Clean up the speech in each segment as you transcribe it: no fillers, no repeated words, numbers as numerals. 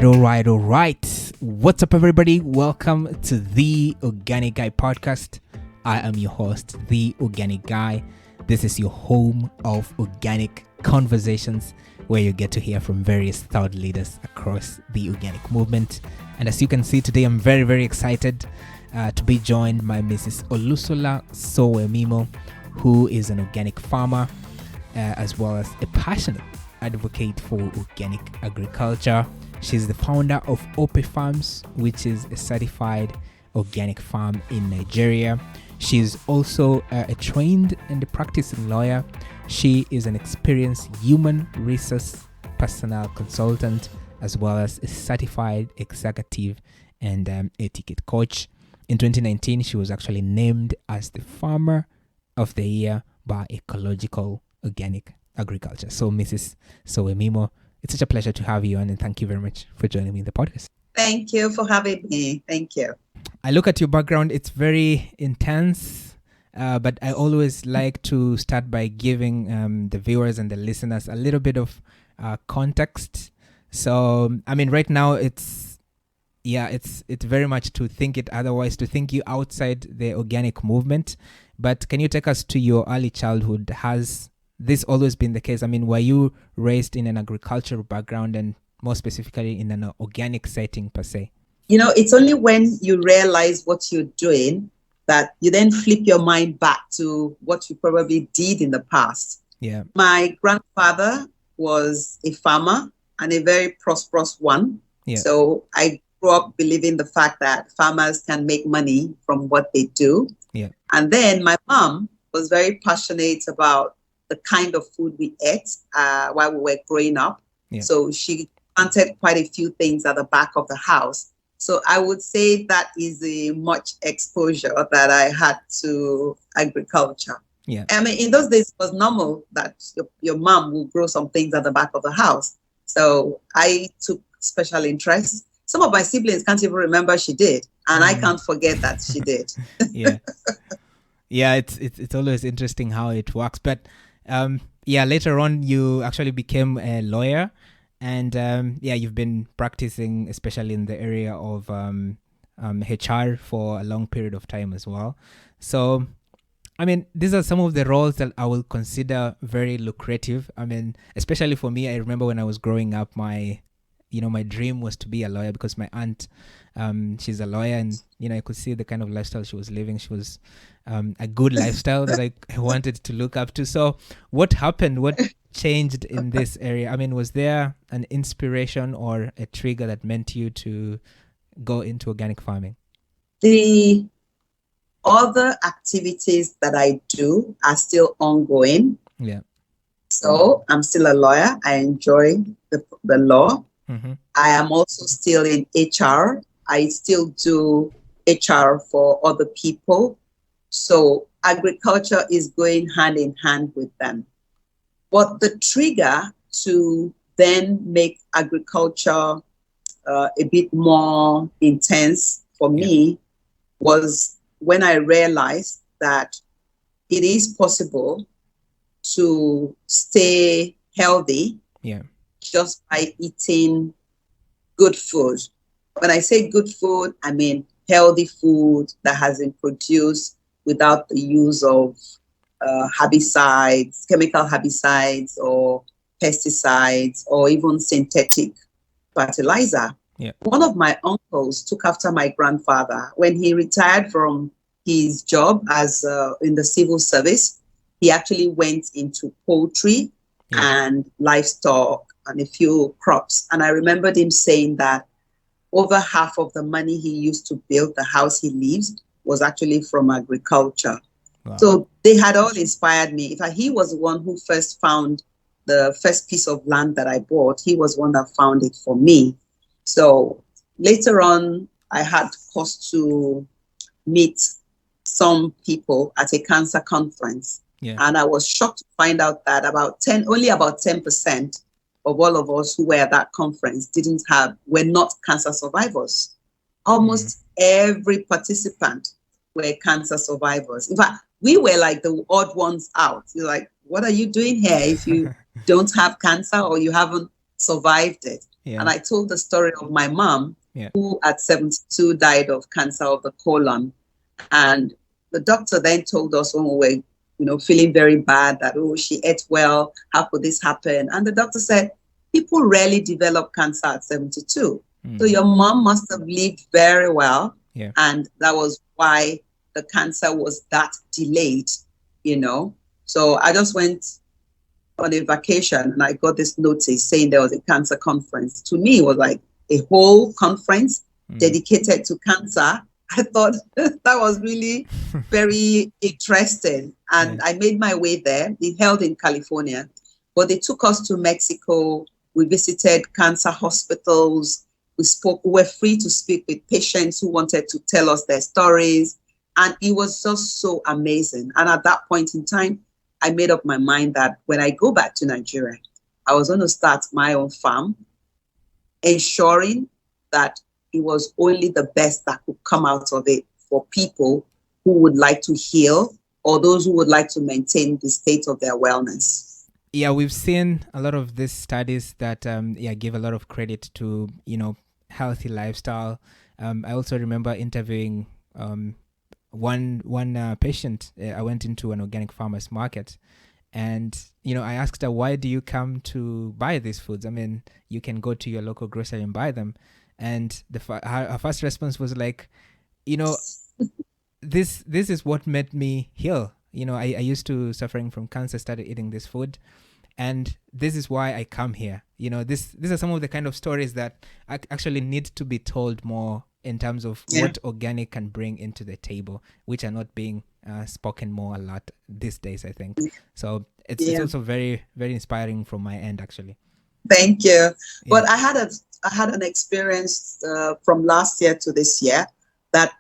all right. What's up, everybody? Welcome to the Organic Guy podcast. I am your host, the Organic Guy. This is your home of organic conversations where you get to hear from various thought leaders across the organic movement. And as you can see today, I'm very, very excited to be joined by Mrs. Olusola Sowewimo, who is an organic farmer as well as a passionate advocate for organic agriculture. She's the founder of Ope Farms, which is a certified organic farm in Nigeria. She's also a trained and practicing lawyer. She is an experienced human resource personnel consultant, as well as a certified executive and etiquette coach. In 2019, she was actually named as the Farmer of the Year by Ecological Organic Agriculture. So, Mrs. Sowewimo, it's such a pleasure to have you on, and thank you very much for joining me in the podcast. Thank you for having me. Thank you. I look at your background, it's very intense, but I always like to start by giving the viewers and the listeners a little bit of context. So, I mean, right now it's very much to think it otherwise, to think you outside the organic movement. But can you take us to your early childhood? Has this always been the case? I mean, were you raised in an agricultural background and more specifically in an organic setting per se? You know, it's only when you realize what you're doing that you then flip your mind back to what you probably did in the past. Yeah. My grandfather was a farmer and a very prosperous one. Yeah. So I grew up believing the fact that farmers can make money from what they do. Yeah. And then my mom was very passionate about the kind of food we ate while we were growing up. Yeah. So she planted quite a few things at the back of the house. So I would say that is a much exposure that I had to agriculture. Yeah. I mean, in those days, it was normal that your mom would grow some things at the back of the house. So I took special interest. Some of my siblings can't even remember she did. And I can't forget that she did. Yeah. Yeah, it's always interesting how it works. But later on, you actually became a lawyer. And you've been practicing, especially in the area of HR for a long period of time as well. So, I mean, these are some of the roles that I will consider very lucrative. I mean, especially for me, I remember when I was growing up, my dream was to be a lawyer because my aunt, she's a lawyer, and, I could see the kind of lifestyle she was living. She was a good lifestyle that I wanted to look up to. So what happened? What changed in this area? I mean, was there an inspiration or a trigger that meant you to go into organic farming? The other activities that I do are still ongoing. Yeah. So I'm still a lawyer. I enjoy the law. Mm-hmm. I am also still in HR. I still do HR for other people. So agriculture is going hand in hand with them. But the trigger to then make agriculture a bit more intense for me was when I realized that it is possible to stay healthy just by eating good food. When I say good food, I mean healthy food that has been produced without the use of herbicides, chemical herbicides or pesticides or even synthetic fertilizer. Yeah. One of my uncles took after my grandfather. When he retired from his job as in the civil service, he actually went into poultry and livestock and a few crops. And I remembered him saying that over half of the money he used to build the house he lives was actually from agriculture. Wow. So they had all inspired me. In fact, he was the one who first found the first piece of land that I bought. He was one that found it for me. So later on, I had cause to meet some people at a cancer conference. Yeah. And I was shocked to find out that only about 10% of all of us who were at that conference were not cancer survivors. Almost every participant were cancer survivors. In fact, we were like the odd ones out. You're like, what are you doing here if you don't have cancer or you haven't survived it? Yeah. And I told the story of my mom, Yeah. who at 72 died of cancer of the colon. And the doctor then told us when we were, feeling very bad that, oh, she ate well. How could this happen? And the doctor said, people rarely develop cancer at 72. So your mom must have lived very well. Yeah. And that was why the cancer was that delayed, So I just went on a vacation and I got this notice saying there was a cancer conference. To me, it was like a whole conference dedicated to cancer. I thought that was really very interesting. And I made my way there. It held in California, but they took us to Mexico. We visited cancer hospitals. We were free to speak with patients who wanted to tell us their stories. And it was just so amazing. And at that point in time, I made up my mind that when I go back to Nigeria, I was going to start my own farm, ensuring that it was only the best that could come out of it for people who would like to heal or those who would like to maintain the state of their wellness. Yeah, we've seen a lot of these studies that give a lot of credit to healthy lifestyle. I also remember interviewing one patient. I went into an organic farmers market, and I asked her, why do you come to buy these foods? I mean, you can go to your local grocery and buy them. And her first response was like, this is what made me heal. I used to suffering from cancer, started eating this food, and this is why I come here. These are some of the kind of stories that actually need to be told more in terms of what organic can bring into the table, which are not being spoken more a lot these days, I think. So it's also very, very inspiring from my end, actually. Thank you. But I had an experience from last year to this year that,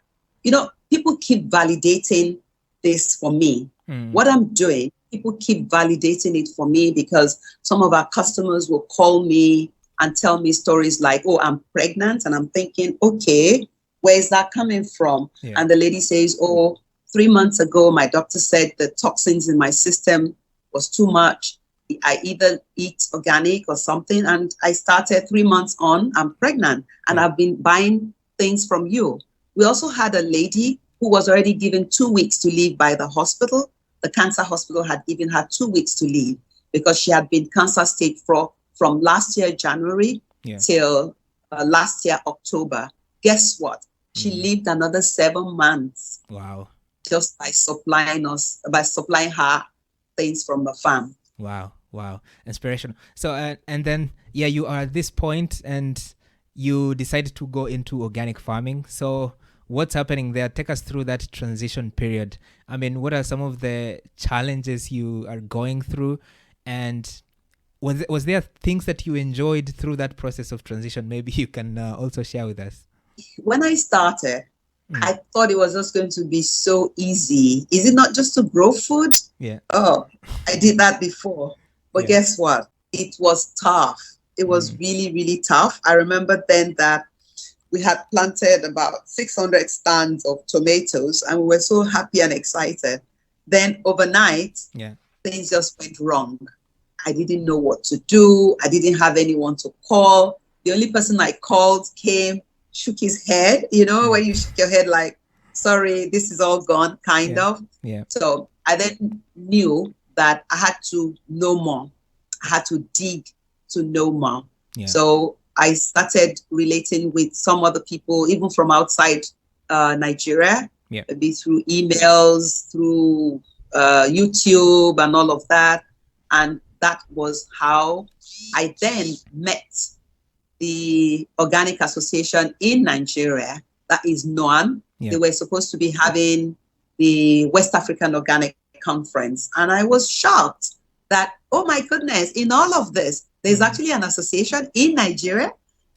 people keep validating this for me. What I'm doing, people keep validating it for me because some of our customers will call me and tell me stories like, oh, I'm pregnant. And I'm thinking, okay, where is that coming from? Yeah. And the lady says, oh, 3 months ago, my doctor said the toxins in my system was too much. I either eat organic or something. And I started 3 months on, I'm pregnant. And I've been buying things from you. We also had a lady who was already given 2 weeks to leave by the hospital. The cancer hospital had given her 2 weeks to leave because she had been cancer stage 4 from last year, January, till last year, October. Guess what? She lived another 7 months. Wow. Just by supplying her things from the farm. Wow. Inspirational. So, and then, you are at this point and you decided to go into organic farming. So what's happening there? Take us through that transition period. I mean, what are some of the challenges you are going through? And was there things that you enjoyed through that process of transition? Maybe you can also share with us. When I started, I thought it was just going to be so easy. Is it not just to grow food? Yeah. Oh, I did that before. But guess what? It was tough. It was really, really tough. I remember then that we had planted about 600 stands of tomatoes and we were so happy and excited. Then overnight, things just went wrong. I didn't know what to do. I didn't have anyone to call. The only person I called came, shook his head, when you shake your head like, sorry, this is all gone, kind of. Yeah. So I then knew that I had to know more. I had to dig to know more. Yeah. So I started relating with some other people, even from outside Nigeria, maybe through emails, through YouTube and all of that. And that was how I then met the Organic Association in Nigeria, that is NOAN. They were supposed to be having the West African Organic Conference. And I was shocked that, oh my goodness, in all of this, there's actually an association in Nigeria.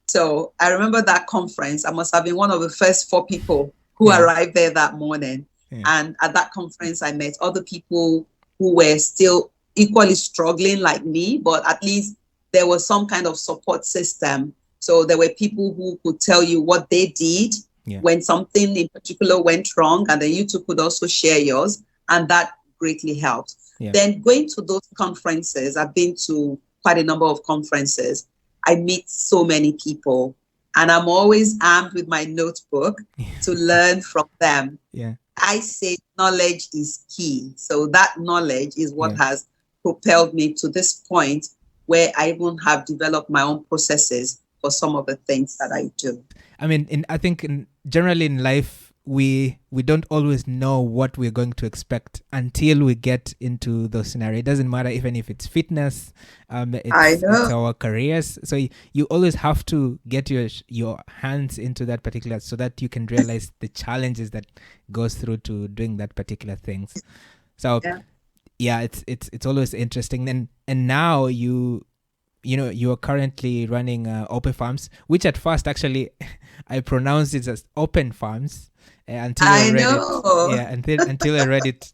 So I remember that conference. I must have been one of the first 4 people who arrived there that morning. And at that conference, I met other people who were still equally struggling like me, but at least there was some kind of support system. So there were people who could tell you what they did when something in particular went wrong, and then you two could also share yours, and that greatly helped. Then going to those conferences, I've been to quite a number of conferences. I meet so many people, and I'm always armed with my notebook to learn from them. Yeah. I say knowledge is key. So that knowledge is what Yeah. has propelled me to this point where I even have developed my own processes for some of the things that I do. I mean, I think generally in life, we don't always know what we're going to expect until we get into those scenarios. It doesn't matter even if it's fitness, I it's know. our careers. So you always have to get your hands into that particular, so that you can realize the challenges that goes through to doing that particular things. So yeah, it's always interesting. And now you are currently running Open Farms, which at first actually I pronounced it as Open Farms until I read know. it. Yeah, until I read it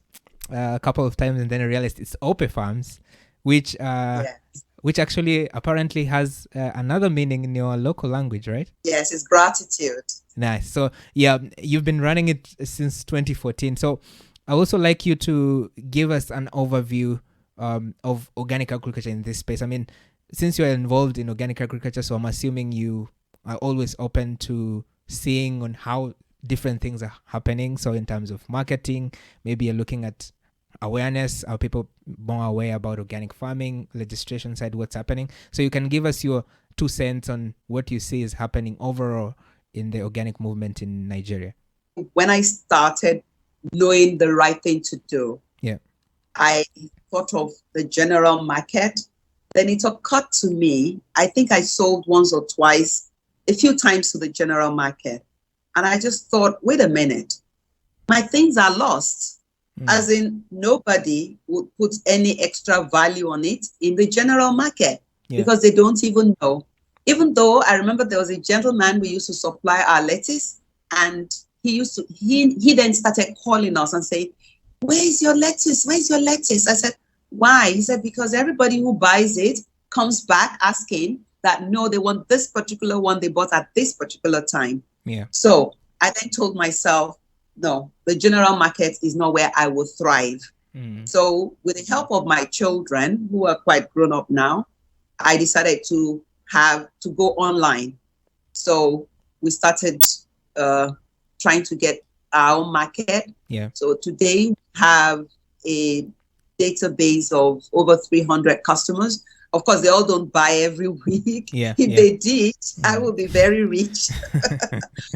a couple of times, and then I realized it's Open Farms, which Yes. which actually apparently has another meaning in your local language, right? Yes, it's gratitude. Nice. So yeah, you've been running it since 2014. So I also like you to give us an overview of organic agriculture in this space. I mean, since you're involved in organic agriculture, so I'm assuming you are always open to seeing on how different things are happening. So in terms of marketing, maybe you're looking at awareness. Are people more aware about organic farming, legislation side, what's happening? So you can give us your 2 cents on what you see is happening overall in the organic movement in Nigeria. When I started knowing the right thing to do, yeah, I thought of the general market. Then it occurred to me, I think I sold once or twice, a few times to the general market. And I just thought, wait a minute, my things are lost. As in, nobody would put any extra value on it in the general market because they don't even know. Even though I remember there was a gentleman we used to supply our lettuce, and he then started calling us and saying, where's your lettuce? Where's your lettuce? I said, why? He said, because everybody who buys it comes back asking that, no, they want this particular one they bought at this particular time. Yeah. So I then told myself, no, the general market is not where I will thrive. So with the help of my children, who are quite grown up now, I decided to go online. So we started trying to get our own market. Yeah. So today we have a database of over 300 customers. Of course, they all don't buy every week. Yeah. If they did, I would be very rich.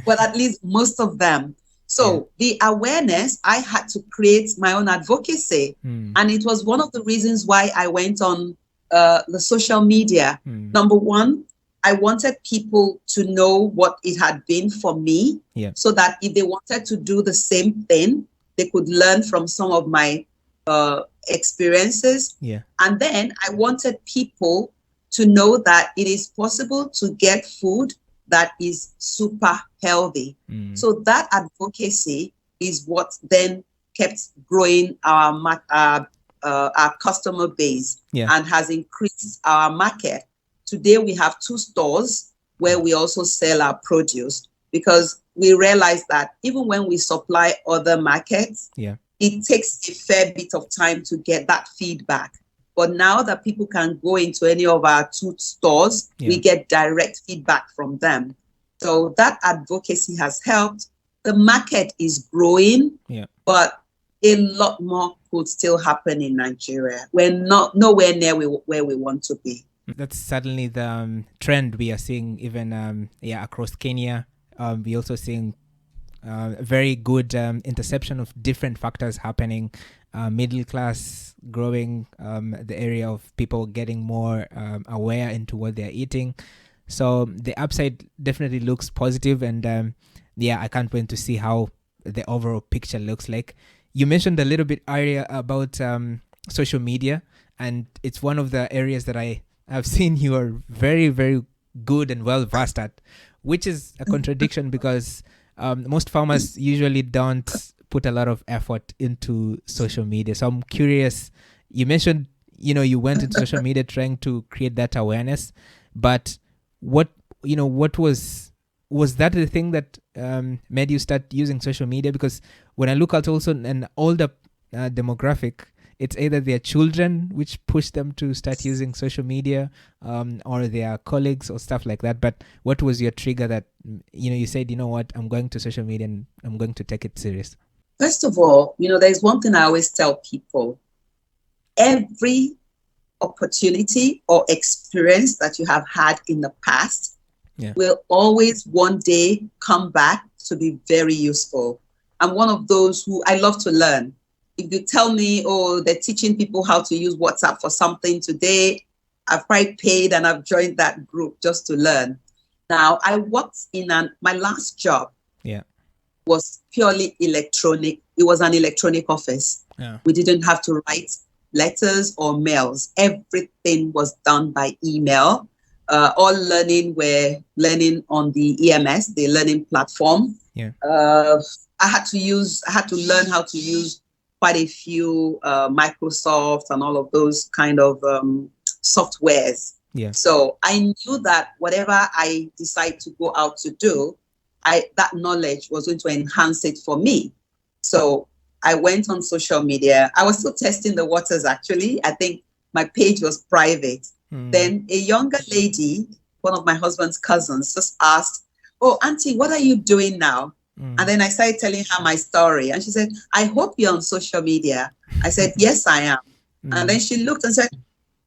But at least most of them. So the awareness, I had to create my own advocacy. And it was one of the reasons why I went on the social media. Number one, I wanted people to know what it had been for me, so that if they wanted to do the same thing, they could learn from some of my experiences. And then I wanted people to know that it is possible to get food that is super healthy. So that advocacy is what then kept growing our customer base and has increased our market. Today we have 2 stores where we also sell our produce, because we realize that even when we supply other markets, it takes a fair bit of time to get that feedback. But now that people can go into any of our 2 stores, we get direct feedback from them. So that advocacy has helped. The market is growing, but a lot more could still happen in Nigeria. We're nowhere near where we want to be. That's certainly the trend we are seeing even across Kenya. We're also seeing very good interception of different factors happening. Middle class growing, the area of people getting more aware into what they're eating. So the upside definitely looks positive, and I can't wait to see how the overall picture looks like. You mentioned a little bit earlier about social media, and it's one of the areas that I have seen you are very, very good and well versed at, which is a contradiction because most farmers usually don't put a lot of effort into social media. So I'm curious, you mentioned, you went into social media trying to create that awareness, but what was that the thing that made you start using social media? Because when I look at also an older demographic, it's either their children which push them to start using social media, or their colleagues or stuff like that. But what was your trigger that, you said, you know what, I'm going to social media and I'm going to take it serious? First of all, there's one thing I always tell people. Every opportunity or experience that you have had in the past will always one day come back to be very useful. I'm one of those who I love to learn. If you tell me, oh, they're teaching people how to use WhatsApp for something today, I've probably paid and I've joined that group just to learn. Now, I worked in my last job was purely electronic. It was an electronic office. Yeah. We didn't have to write letters or mails. Everything was done by email. All we're learning on the EMS, the learning platform. Yeah. I had to learn how to use quite a few Microsoft and all of those kind of softwares. Yeah. So I knew that whatever I decide to go out to do, that knowledge was going to enhance it for me. So I went on social media. I was still testing the waters, actually. I think my page was private. Then a younger lady, one of my husband's cousins, just asked, oh, Auntie, what are you doing now? And then I started telling her my story. And she said, I hope you're on social media. I said, yes, I am. And then she looked and said,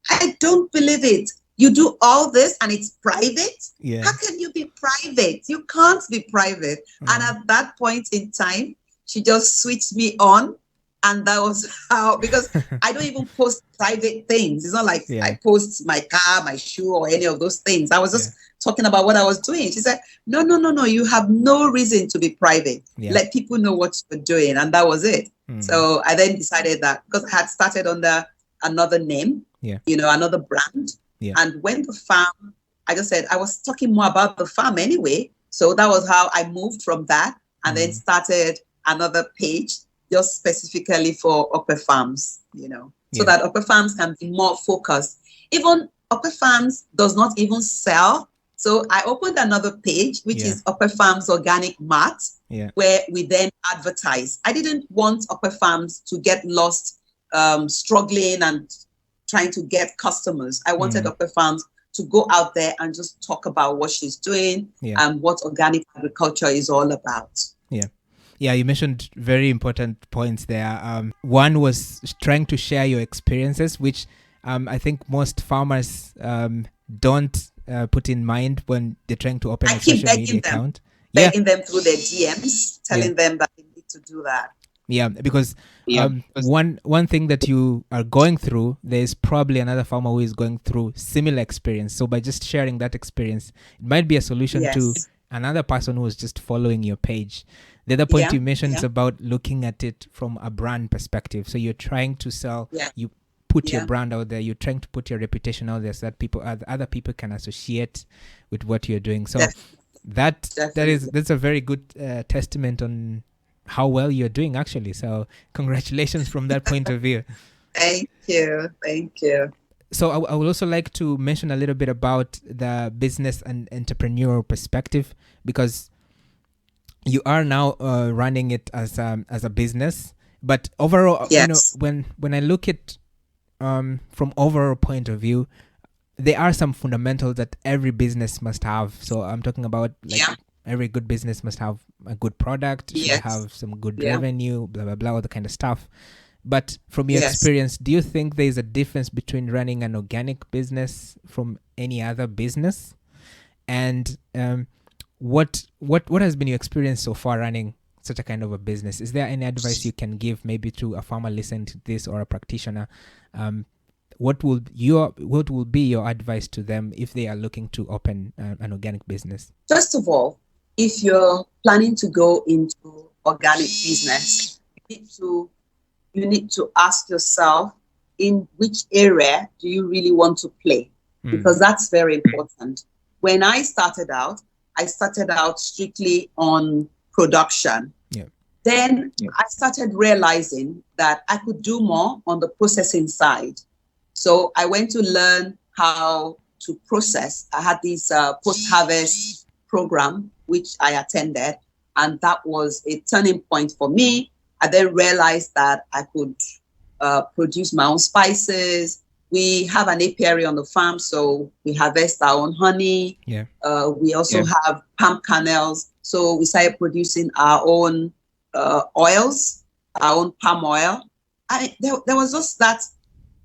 I don't believe it. You do all this and it's private? Yeah. How can you be private? You can't be private. And at that point in time, she just switched me on. And that was how, because I don't even post private things. It's not like I post my car, my shoe, or any of those things. I was just talking about what I was doing. She said, no, you have no reason to be private. Let people know what you're doing. And that was it. So I then decided that, because I had started under another name, another brand. And when the farm, I just said, I was talking more about the farm anyway. So that was how I moved from that and then started another page just specifically for upper farms, so that upper farms can be more focused. Even upper farms does not even sell. So I opened another page, which is Upper Farms Organic Mart, where we then advertise. I didn't want upper farms to get lost, struggling and trying to get customers. I wanted upper farms to go out there and just talk about what she's doing and what organic agriculture is all about. Yeah, you mentioned very important points there. One was trying to share your experiences, which I think most farmers don't put in mind when they're trying to open a social media account. Begging them through their DMs, telling them that they need to do that. Yeah, because one thing that you are going through, there's probably another farmer who is going through similar experience. So by just sharing that experience, it might be a solution to another person who is just following your page. The other point you mentioned is about looking at it from a brand perspective. So you're trying to sell, you put your brand out there, you're trying to put your reputation out there so that other people can associate with what you're doing. So that's a very good testament on how well you're doing, actually. So congratulations from that point of view. Thank you. So I would also like to mention a little bit about the business and entrepreneurial perspective, because you are now running it as a business. But overall, when I look at from overall point of view, there are some fundamentals that every business must have. So I'm talking about every good business must have a good product, should have some good revenue, blah, blah, blah, all the kind of stuff. But from your experience, do you think there's a difference between running an organic business from any other business? And what has been your experience so far running such a kind of a business? Is there any advice you can give maybe to a farmer listening to this or a practitioner? What will be your advice to them if they are looking to open an organic business? First of all, if you're planning to go into organic business, you need to ask yourself, in which area do you really want to play? Because that's very important. When I started out strictly on production. Then I started realizing that I could do more on the processing side. So I went to learn how to process. I had this post-harvest program, which I attended, and that was a turning point for me. I then realized that I could produce my own spices. We have an apiary on the farm, so we harvest our own honey. Yeah. We also have palm kernels, so we started producing our own oils, our own palm oil. There was just that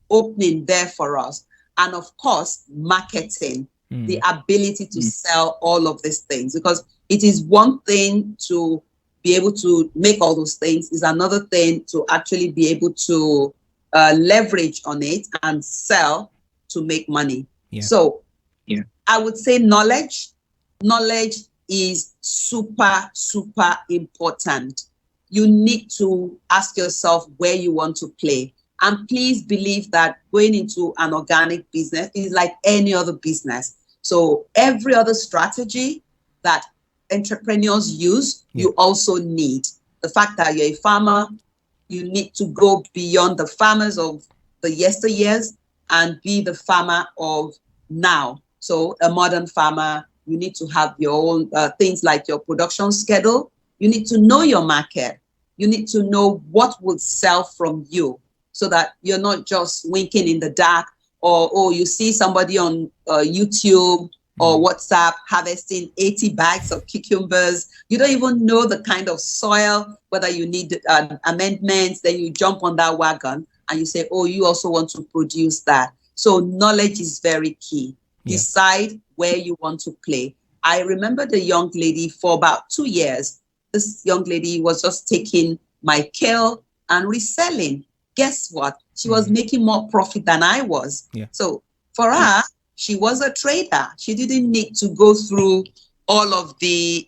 opening there for us. And of course, marketing, the ability to sell all of these things, because it is one thing to be able to make all those things, is another thing to actually be able to leverage on it and sell to make money. Yeah. So I would say knowledge is super, super important. You need to ask yourself where you want to play. And please believe that going into an organic business is like any other business. So every other strategy that entrepreneurs use, you also need. The fact that you're a farmer, you need to go beyond the farmers of the yesteryears and be the farmer of now. So a modern farmer, you need to have your own things like your production schedule. You need to know your market. You need to know what will sell from you, so that you're not just winking in the dark, or you see somebody on YouTube or WhatsApp harvesting 80 bags of cucumbers. You don't even know the kind of soil, whether you need amendments. Then you jump on that wagon and you say, oh, you also want to produce that. So knowledge is very key. Decide where you want to play. I remember the young lady for about 2 years. This young lady was just taking my kale and reselling. Guess what? She was making more profit than I was. So for her, she was a trader. She didn't need to go through all of the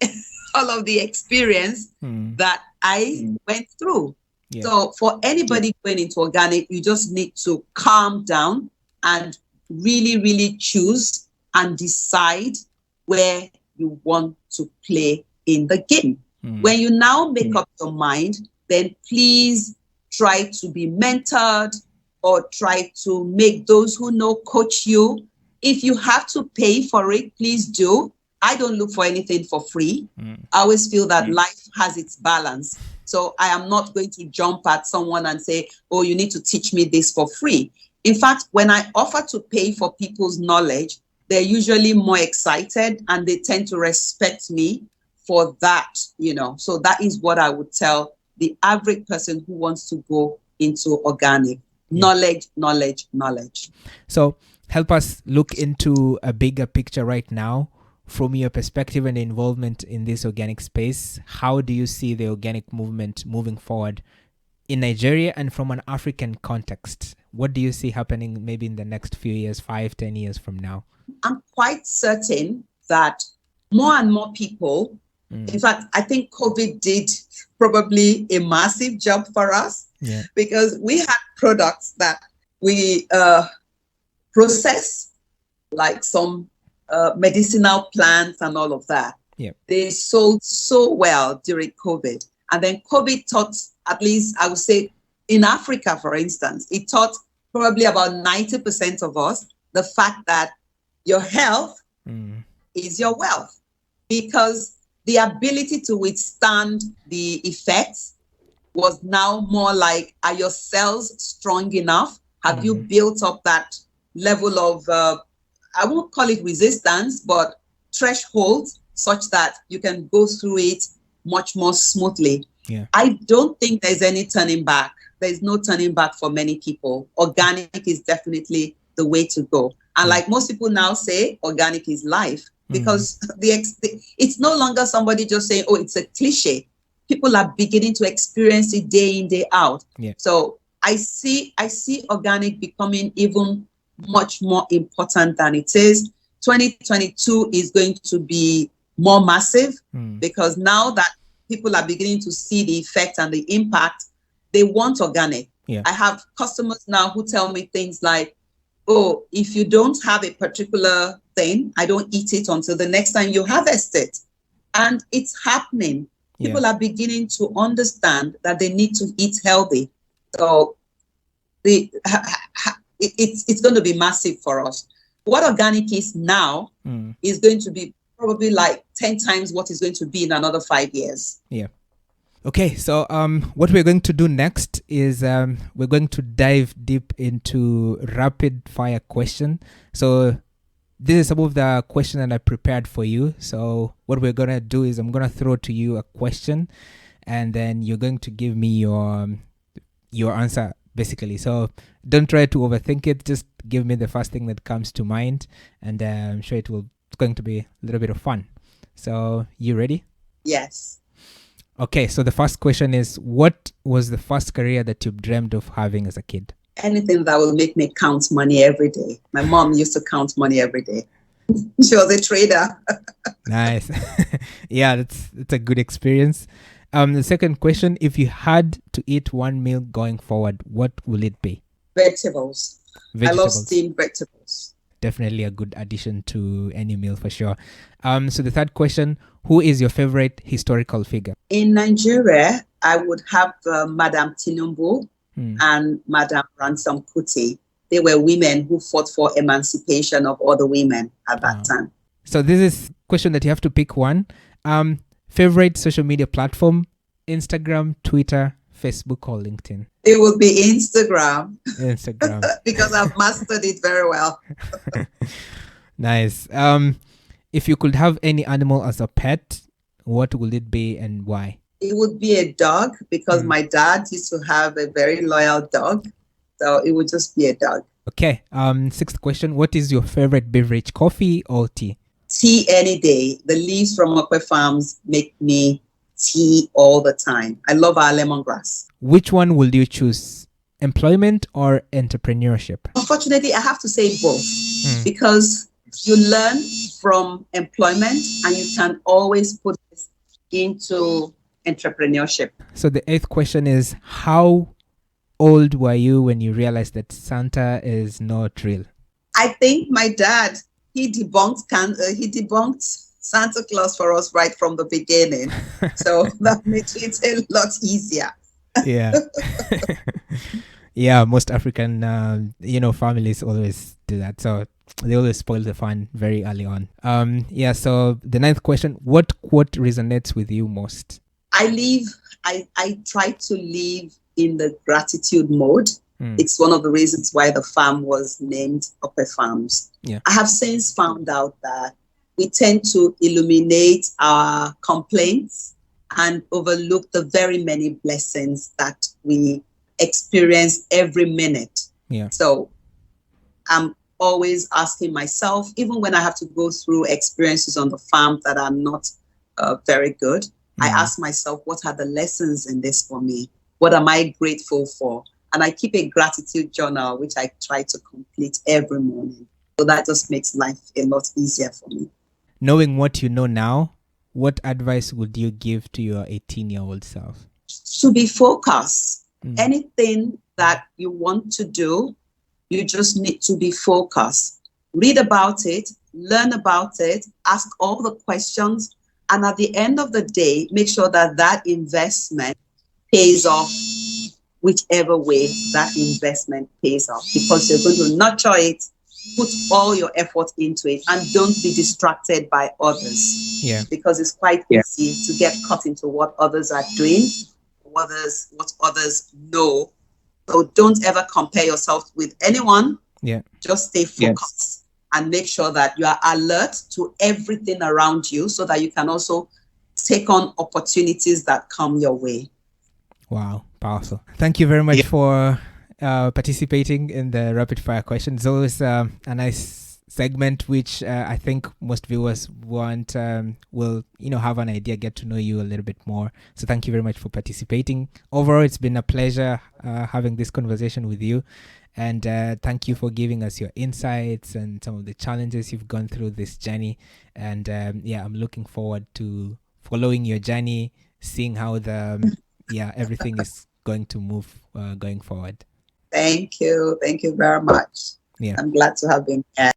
experience that I went through. So for anybody going into organic, you just need to calm down and really, really choose and decide where you want to play in the game. When you now make up your mind, then please try to be mentored, or try to make those who know coach you. If you have to pay for it, please do. I don't look for anything for free. I always feel that life has its balance. So I am not going to jump at someone and say, oh, you need to teach me this for free. In fact, when I offer to pay for people's knowledge, they're usually more excited and they tend to respect me for that, So that is what I would tell the average person who wants to go into organic. Knowledge. So help us look into a bigger picture right now. From your perspective and involvement in this organic space, how do you see the organic movement moving forward in Nigeria and from an African context? What do you see happening maybe in the next few years, 5-10 years from now? I'm quite certain that more and more people, in fact, I think COVID did probably a massive job for us, because we had products that we process, like some medicinal plants and all of that. They sold so well during COVID. And then COVID taught, at least I would say in Africa, for instance, it taught probably about 90% of us the fact that your health is your wealth, because the ability to withstand the effects was now more like, are your cells strong enough? Have you built up that level of, I won't call it resistance, but threshold, such that you can go through it much more smoothly? I don't think there's any turning back. There's no turning back for many people. Organic is definitely the way to go. And like most people now say, organic is life, because it's no longer somebody just saying, oh, it's a cliche. People are beginning to experience it day in, day out. So I see organic becoming even much more important than it is. 2022 is going to be more massive, because now that people are beginning to see the effect and the impact, they want organic. I have customers now who tell me things like, oh, if you don't have a particular thing, I don't eat it until the next time you harvest it. And it's happening. People are beginning to understand that they need to eat healthy. So it's going to be massive for us. What organic is now is going to be probably like 10 times what is going to be in another 5 years. Okay, so what we're going to do next is we're going to dive deep into rapid fire question. So this is some of the question that I prepared for you. So what we're gonna do is I'm gonna throw to you a question, and then you're going to give me your answer basically. So don't try to overthink it. Just give me the first thing that comes to mind, and I'm sure it's going to be a little bit of fun. So you ready? Yes. Okay, so the first question is, what was the first career that you dreamed of having as a kid? Anything that will make me count money every day. My mom used to count money every day. She was a trader. Nice. Yeah, that's a good experience. The second question, if you had to eat one meal going forward, what will it be? Vegetables. I love Vegetables. steamed vegetables. Definitely a good addition to any meal for sure. So the third question, who is your favorite historical figure? In Nigeria, I would have Madame Tinubu and Madame Ransom Kuti. They were women who fought for emancipation of other women at that time. So this is a question that you have to pick one. Favorite social media platform, Instagram, Twitter, Facebook, or LinkedIn? It would be Instagram. Instagram. Because I've mastered it very well. Nice. If you could have any animal as a pet, what would it be and why? It would be a dog because my dad used to have a very loyal dog. So it would just be a dog. Okay. Sixth question. What is your favorite beverage, coffee or tea? Tea any day. The leaves from Okwe Farms make me tea all the time. I love our lemongrass. Which one will you choose? Employment or entrepreneurship? Unfortunately, I have to say both because you learn from employment and you can always put this into entrepreneurship. So the eighth question is, how old were you when you realized that Santa is not real? I think my dad, he debunked Santa Claus for us right from the beginning. So that makes it a lot easier. Yeah. Yeah, most African families always do that. So they always spoil the fun very early on. So the ninth question, what quote resonates with you most? I try to live in the gratitude mode. It's one of the reasons why the farm was named Okwe Farms. Yeah. I have since found out that we tend to illuminate our complaints and overlook the very many blessings that we experience every minute. Yeah. So I'm always asking myself, even when I have to go through experiences on the farm that are not very good, I ask myself, what are the lessons in this for me? What am I grateful for? And I keep a gratitude journal, which I try to complete every morning. So that just makes life a lot easier for me. Knowing what you know now, what advice would you give to your 18-year-old self? To be focused. Anything that you want to do, you just need to be focused. Read about it, learn about it, ask all the questions, and at the end of the day, make sure that that investment pays off whichever way that investment pays off, because you're going to nurture it, put all your effort into it, and don't be distracted by others. Yeah. Because it's quite easy to get caught into what others are doing, what others know. So don't ever compare yourself with anyone. Yeah. Just stay focused and make sure that you are alert to everything around you so that you can also take on opportunities that come your way. Wow, powerful. Thank you very much for participating in the rapid fire questions. It's always a nice segment which I think most viewers will have an idea, get to know you a little bit more. So thank you very much for participating. Overall, it's been a pleasure having this conversation with you, and thank you for giving us your insights and some of the challenges you've gone through this journey. And I'm looking forward to following your journey, seeing how everything is going to move going forward. Thank you very much. I'm glad to have been here.